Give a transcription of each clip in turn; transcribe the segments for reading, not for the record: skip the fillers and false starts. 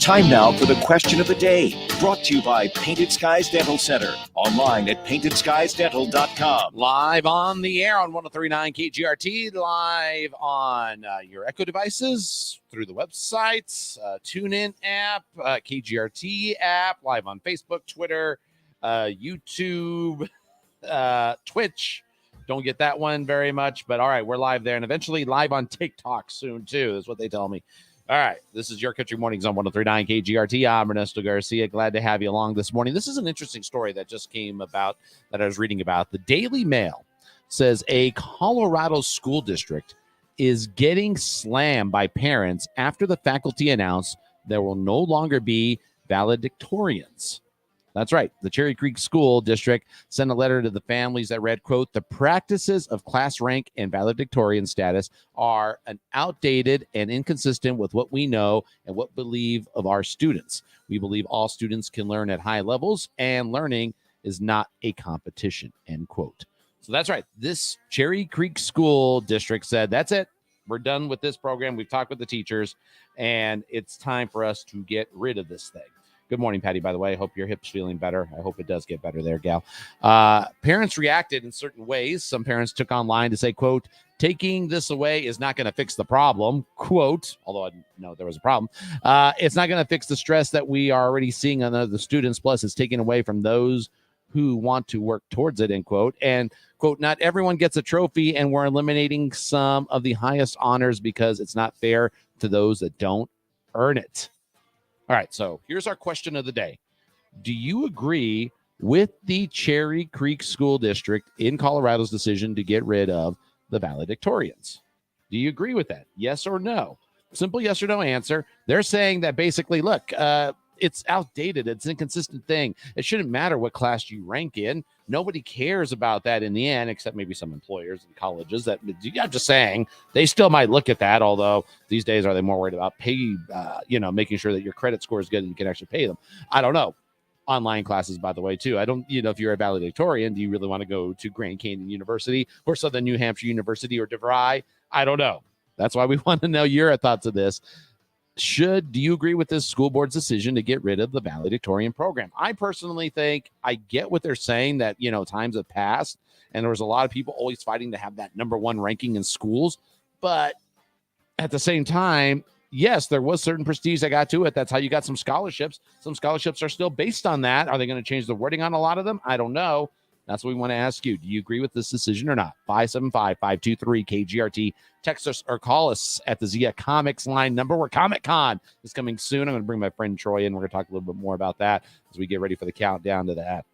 Time now for the question of the day, brought to you by Painted Skies Dental Center, online at paintedskiesdental.com. Live on the air on 103.9 KGRT, live on your Echo devices, through the websites, TuneIn app, KGRT app, live on Facebook, Twitter, YouTube, Twitch. Don't get that one very much, but all right, we're live there, and eventually live on TikTok soon, too, is what they tell me. All right, this is Your Country Mornings on 103.9 KGRT. I'm Ernesto Garcia. Glad to have you along this morning. This is an interesting story that just came about that I was reading about. The Daily Mail says a Colorado school district is getting slammed by parents after the faculty announced there will no longer be valedictorians. That's right. The Cherry Creek School District sent a letter to the families that read, quote, "The practices of class rank and valedictorian status are an outdated and inconsistent with what we know and what we believe of our students. We believe all students can learn at high levels and learning is not a competition," end quote. So that's right. This Cherry Creek School District said, that's it. We're done with this program. We've talked with the teachers, and it's time for us to get rid of this thing. Good morning, Patty, by the way. I hope your hip's feeling better. I hope it does get better there, gal. Parents reacted in certain ways. Some parents took online to say, quote, "Taking this away is not going to fix the problem," quote, although I know there was a problem. "It's not going to fix the stress that we are already seeing on the students. Plus, it's taken away from those who want to work towards it," end quote. And, quote, "Not everyone gets a trophy, and we're eliminating some of the highest honors because it's not fair to those that don't earn it." All right, so here's our question of the day. Do you agree with the Cherry Creek School District in Colorado's decision to get rid of the valedictorians? Do you agree with that? Yes or no? Simple yes or no answer. They're saying that basically, look, it's outdated. It's an inconsistent thing. It shouldn't matter what class you rank in. Nobody cares about that in the end, except maybe some employers and colleges that, I'm just saying, they still might look at that. Although these days, are they more worried about making sure that your credit score is good and you can actually pay them? I don't know. Online classes, by the way, too. I don't, if you're a valedictorian, do you really want to go to Grand Canyon University or Southern New Hampshire University or DeVry? I don't know. That's why we want to know your thoughts of this. Do you agree with this school board's decision to get rid of the valedictorian program? I personally think I get what they're saying, that, times have passed and there was a lot of people always fighting to have that number one ranking in schools. But at the same time, yes, there was certain prestige that got to it. That's how you got some scholarships. Some scholarships are still based on that. Are they going to change the wording on a lot of them? I don't know. That's what we want to ask you. Do you agree with this decision or not? 575-523-KGRT. Text us or call us at the Zia Comics line number, where Comic-Con is coming soon. I'm going to bring my friend Troy in. We're going to talk a little bit more about that as we get ready for the countdown to that.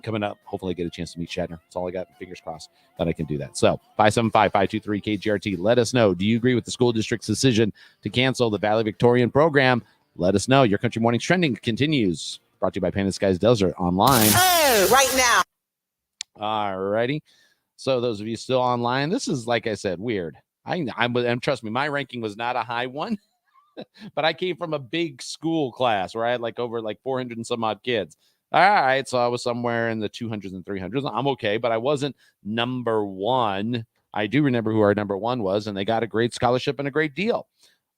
Coming up, hopefully I get a chance to meet Shatner. That's all I got. Fingers crossed that I can do that. So 575-523-KGRT. Let us know. Do you agree with the school district's decision to cancel the valedictorian program? Let us know. Your Country Mornings Trending continues. Brought to you by Painted Skies Desert online. Hey, right now. All righty. So those of you still online, this is, like I said, weird. I'm trust me, my ranking was not a high one, but I came from a big school class where I had over 400 and some odd kids. All right. So I was somewhere in the 200s and 300s. I'm okay, but I wasn't number one. I do remember who our number one was, and they got a great scholarship and a great deal.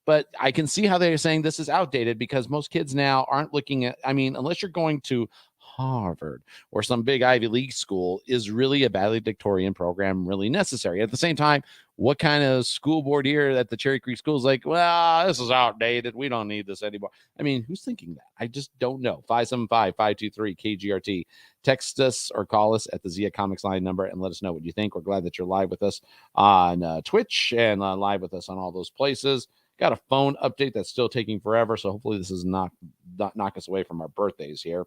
But I can see how they're saying this is outdated, because most kids now aren't looking at, unless you're going to Harvard or some big Ivy League school, is really a valedictorian program really necessary? At the same time, what kind of school board here at the Cherry Creek School is like, well, this is outdated, we don't need this anymore? Who's thinking that? I just don't know. 575-523-KGRT. Text us or call us at the Zia Comics line number and let us know what you think. We're glad that you're live with us on Twitch and live with us on all those places. Got a phone update that's still taking forever, so hopefully this is not knock us away from our birthdays here.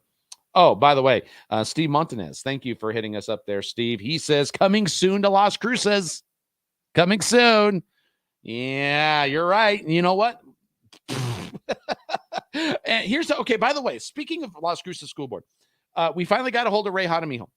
Oh, by the way, Steve Montanez, thank you for hitting us up there, Steve. He says, coming soon to Las Cruces. Coming soon. Yeah, you're right. You know what? And okay, by the way, speaking of Las Cruces School Board, we finally got a hold of Ray Hadamijo.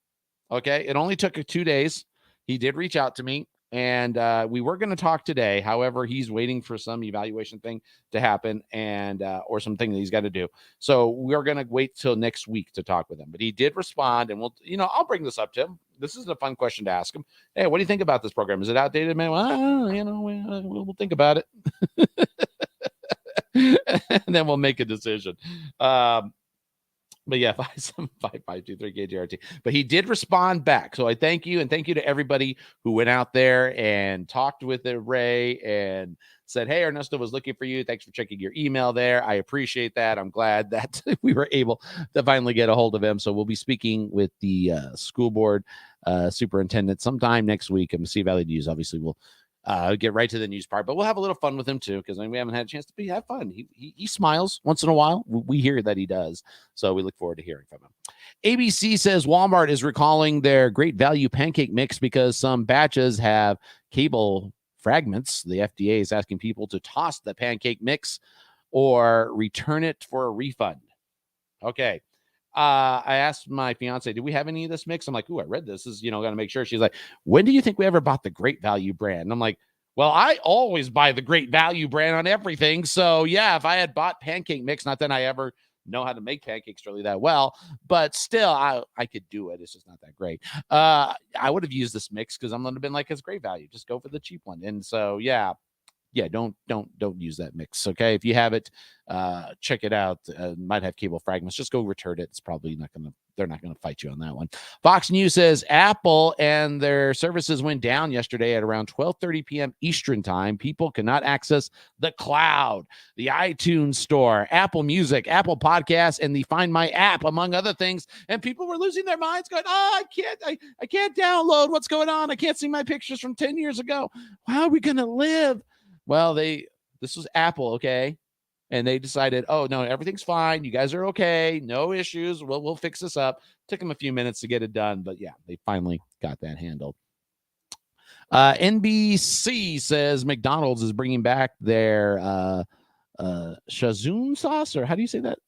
Okay, it only took 2 days. He did reach out to me, and we were going to talk today. However, he's waiting for some evaluation thing to happen, and or something that he's got to do. So we're going to wait till next week to talk with him. But he did respond, and I'll bring this up to him. This is a fun question to ask him. Hey, what do you think about this program? Is it outdated, man? Well, we'll think about it. and then we'll make a decision. But yeah, 575-523 KGRT. But he did respond back. So I thank you. And thank you to everybody who went out there and talked with Ray and said, hey, Ernesto was looking for you. Thanks for checking your email there. I appreciate that. I'm glad that we were able to finally get a hold of him. So we'll be speaking with the school board superintendent sometime next week. And Sea Valley News, obviously, will get right to the news part, but we'll have a little fun with him too, because we haven't had a chance to have fun. He smiles once in a while. We hear that he does, so we look forward to hearing from him. ABC says Walmart is recalling their Great Value pancake mix because some batches have cable fragments. The FDA is asking people to toss the pancake mix or return it for a refund. Okay. I asked my fiance, do we have any of this mix? I'm like, ooh, I read this. Is, got to make sure. She's like, when do you think we ever bought the Great Value brand? And I'm like, well, I always buy the Great Value brand on everything. So yeah, if I had bought pancake mix, not that I ever know how to make pancakes really that well, but still I could do it. It's just not that great. I would have used this mix because I'm going to have been like, it's Great Value. Just go for the cheap one. And so, yeah, don't use that mix. Okay. If you have it, check it out. Might have cable fragments. Just go return it. It's probably they're not going to fight you on that one. Fox News says Apple and their services went down yesterday at around 12:30 p.m. Eastern time. People cannot access the cloud, the iTunes store, Apple Music, Apple Podcasts, and the Find My app, among other things. And people were losing their minds going, I can't download what's going on. I can't see my pictures from 10 years ago. How are we going to live? Well, this was Apple, okay? And they decided, oh, no, everything's fine. You guys are okay. No issues. We'll fix this up. Took them a few minutes to get it done. But, yeah, they finally got that handled. NBC says McDonald's is bringing back their Shazoon sauce, or how do you say that?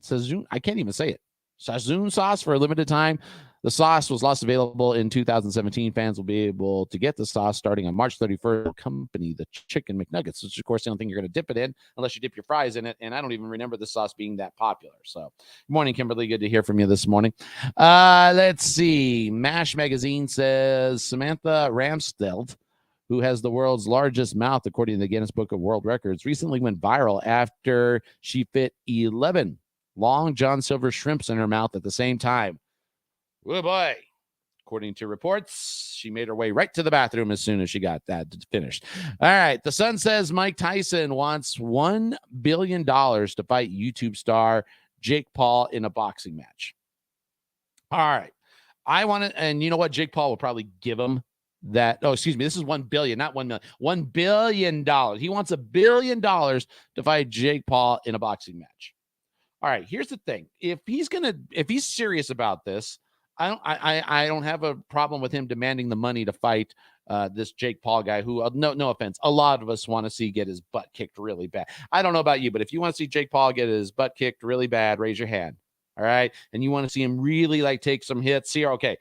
Shazoon? I can't even say it. Shazoon sauce for a limited time. The sauce was last available in 2017. Fans will be able to get the sauce starting on March 31st. Company the Chicken McNuggets, which, of course, the only thing you're going to dip it in unless you dip your fries in it. And I don't even remember the sauce being that popular. So, good morning, Kimberly. Good to hear from you this morning. Let's see. MASH magazine says Samantha Ramstelt, who has the world's largest mouth, according to the Guinness Book of World Records, recently went viral after she fit 11 Long John Silver shrimps in her mouth at the same time. Oh, boy. According to reports, she made her way right to the bathroom as soon as she got that finished. All right. The Sun says Mike Tyson wants $1 billion to fight YouTube star Jake Paul in a boxing match. All right. I want to, and you know what? Jake Paul will probably give him that. Oh, excuse me. This is 1 billion, not 1 million. $1 billion. He wants $1 billion to fight Jake Paul in a boxing match. All right, here's the thing. If he's serious about this, I don't have a problem with him demanding the money to fight this Jake Paul guy who, no offense, a lot of us want to see get his butt kicked really bad. I don't know about you, but if you want to see Jake Paul get his butt kicked really bad, raise your hand. All right. And you want to see him really take some hits here. Okay.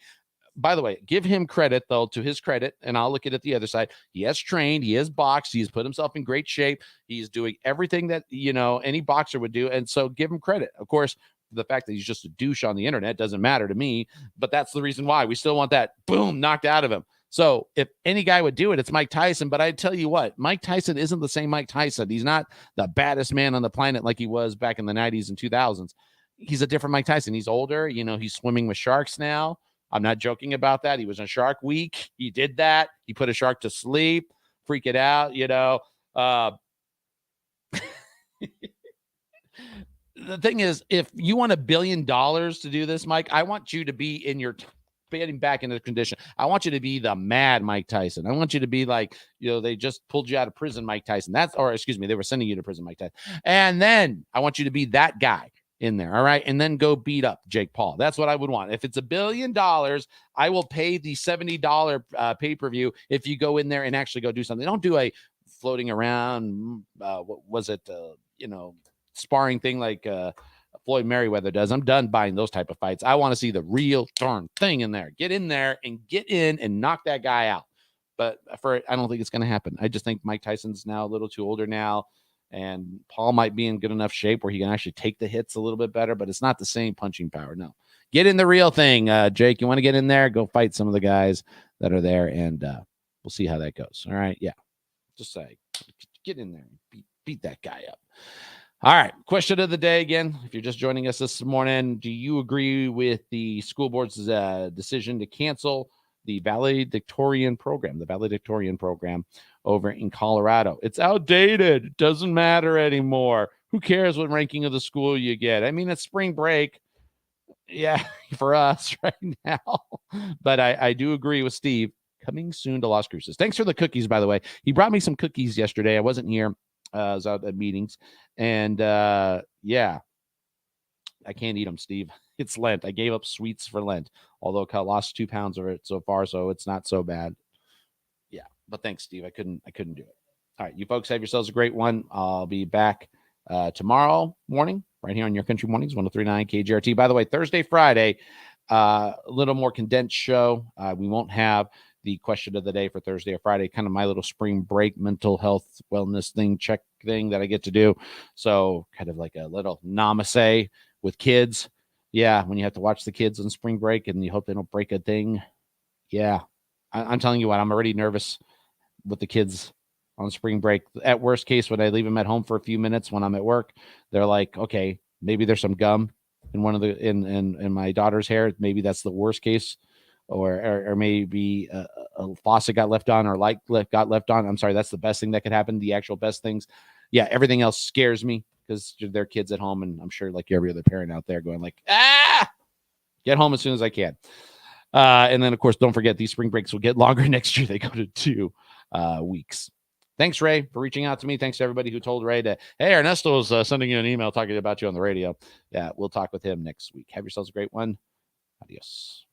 By the way, give him credit, though, to his credit, and I'll look at it the other side. He has trained. He has boxed. He's put himself in great shape. He's doing everything that, any boxer would do, and so give him credit. Of course, the fact that he's just a douche on the internet doesn't matter to me, but that's the reason why. We still want that, boom, knocked out of him. So if any guy would do it, it's Mike Tyson, but I tell you what, Mike Tyson isn't the same Mike Tyson. He's not the baddest man on the planet like he was back in the 90s and 2000s. He's a different Mike Tyson. He's older. He's swimming with sharks now. I'm not joking about that. He was on Shark Week. He did that. He put a shark to sleep, freak it out, The thing is, if you want $1 billion to do this, Mike, I want you to be getting back into the condition. I want you to be the mad Mike Tyson. I want you to be like, they just pulled you out of prison, Mike Tyson. They were sending you to prison, Mike Tyson. And then I want you to be that guy in there. All right. And then go beat up Jake Paul. That's what I would want. If it's $1 billion, I will pay the $70 pay-per-view if you go in there and actually go do something. Don't do a floating around, sparring thing like Floyd Mayweather does. I'm done buying those type of fights. I want to see the real darn thing in there. Get in there and get in and knock that guy out. But I don't think it's going to happen. I just think Mike Tyson's now a little too older now. And Paul might be in good enough shape where he can actually take the hits a little bit better, but it's not the same punching power. No, get in the real thing. Jake, you want to get in there? Go fight some of the guys that are there, and we'll see how that goes. All right. Yeah. Just say, get in there and beat that guy up. All right. Question of the day again. If you're just joining us this morning, do you agree with the school board's decision to cancel the valedictorian program, over in Colorado? It's outdated. It doesn't matter anymore. Who cares what ranking of the school you get? I mean, it's spring break. Yeah, for us right now. But I do agree with Steve. Coming soon to Las Cruces. Thanks for the cookies, by the way. He brought me some cookies yesterday. I wasn't here. I was out at meetings. And yeah, I can't eat them, Steve. It's Lent. I gave up sweets for Lent, although I lost 2 pounds of it so far, so it's not so bad. Yeah, but thanks, Steve. I couldn't do it. All right, you folks have yourselves a great one. I'll be back tomorrow morning right here on Your Country Mornings, 103.9 KGRT. By the way, Thursday, Friday, a little more condensed show. We won't have the question of the day for Thursday or Friday, kind of my little spring break mental health wellness check thing that I get to do. So kind of like a little namaste with kids. Yeah, when you have to watch the kids on spring break and you hope they don't break a thing. Yeah, I'm telling you what, I'm already nervous with the kids on spring break. At worst case, when I leave them at home for a few minutes when I'm at work, they're like, okay, maybe there's some gum in one of the in my daughter's hair. Maybe that's the worst case, or maybe a faucet got left on or light got left on. I'm sorry, that's the best thing that could happen. The actual best things, yeah. Everything else scares me because they're kids at home, and I'm sure like every other parent out there going like, get home as soon as I can. And then, of course, don't forget these spring breaks will get longer next year. They go to 2 weeks. Thanks, Ray, for reaching out to me. Thanks to everybody who told Ray that, hey, Ernesto is sending you an email talking about you on the radio. Yeah, we'll talk with him next week. Have yourselves a great one. Adios.